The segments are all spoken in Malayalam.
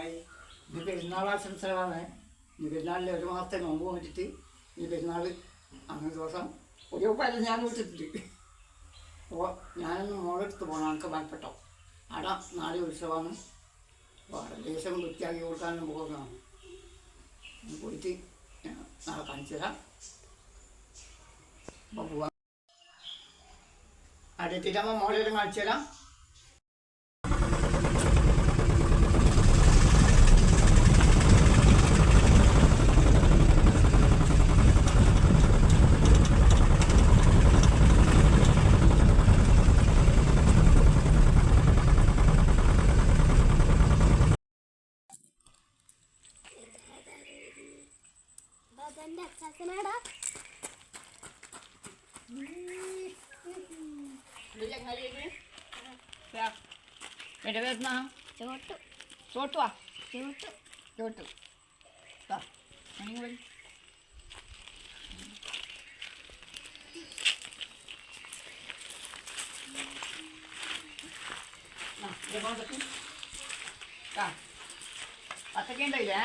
പെരുന്നാളായി. ഇത് പെരുന്നാൾ ആശംസകളാണ്. ഈ പെരുന്നാളിൽ ഒരു മാസത്തെ നോമ്പ് വെച്ചിട്ട് ഈ പെരുന്നാൾ അന്ന് ദിവസം ഒരു പരം ഞാൻ വിളിച്ചിട്ടുണ്ട്. അപ്പോൾ ഞാനൊന്ന് മോളെടുത്ത് പോകണം, എനിക്ക് ഭയപ്പെട്ടോ. അവിടെ നാളെ ഉത്സവമാണ്. അപ്പോൾ അവിടെ ദേശം വൃത്തിയാക്കി കൊടുക്കാനും പോകുന്നതാണ്. പോയിട്ട് നാളെ കാണിച്ചു തരാം. അപ്പോൾ പോവാം. അടുത്തിട്ടാകുമ്പോൾ മോളെല്ലാം കാണിച്ചു തരാം. എവിടെ വരുന്ന ചോട്ടു ചോട്ടുവാ ചോട്ടു ചോട്ടു വരും. പത്തൊക്കെ ഉണ്ടായില്ലേ?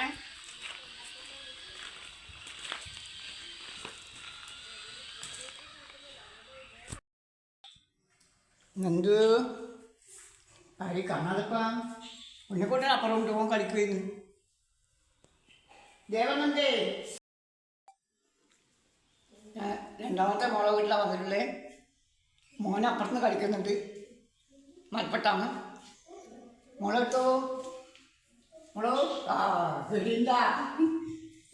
എന്ത് അരി കാണാതെപ്പാ ഉണ്ണിക്കൊണ്ടൻ അപ്പുറം കൊണ്ട് പോകാൻ കളിക്കുമായിരുന്നു. ദേവനന്ദേ രണ്ടാമത്തെ മോളെ വീട്ടിലാണ് വന്നിട്ടുള്ളത്. മോനെ അപ്പുറത്തുനിന്ന് കളിക്കുന്നുണ്ട്. മലപ്പെട്ടാണ് മോളെ കിട്ടോ മോളോ. ആ വെളിണ്ട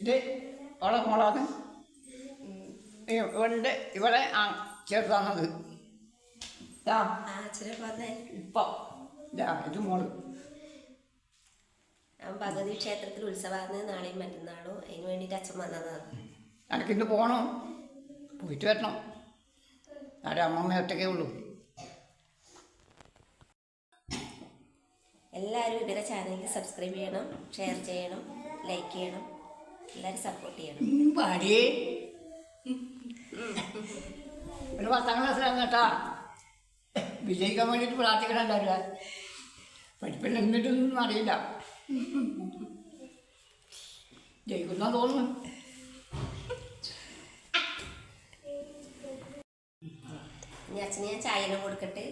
ഇത് അവളെ മോളാണ്. ഇവിടെ ആ ചെറുതാണത്. ഇപ്പം ഇത് മോള് ഭഗവതി ക്ഷേത്രത്തിൽ ഉത്സവമാണ് നാളെയും മറ്റന്നാളും. അതിന് വേണ്ടിയിട്ട് അച്ഛൻ വന്നതാണ്. എനിക്കിന്ന് പോകണം, പോയിട്ട് വരണം. ആരെ അമ്മമ്മ ഒറ്റക്കേ ഉള്ളൂ. എല്ലാവരും ഇവരെ ചാനലിൽ സബ്സ്ക്രൈബ് ചെയ്യണം, ഷെയർ ചെയ്യണം, ലൈക്ക് ചെയ്യണം, എല്ലാവരും സപ്പോർട്ട് ചെയ്യണം. പാടിയേ ഒരു 10ാം ക്ലാസ്സിലാണ് കേട്ടാ. വിജയിക്കാൻ വേണ്ടിയിട്ട് പ്രാർത്ഥിക്കണുണ്ടാവില്ല. പഠിപ്പിൽ എന്നിട്ടൊന്നും അറിയില്ല. ജയിക്കുന്ന തോന്നുന്നു. ഇനി അച്ഛന് ഞാൻ ചായനം കൊടുക്കട്ടെ.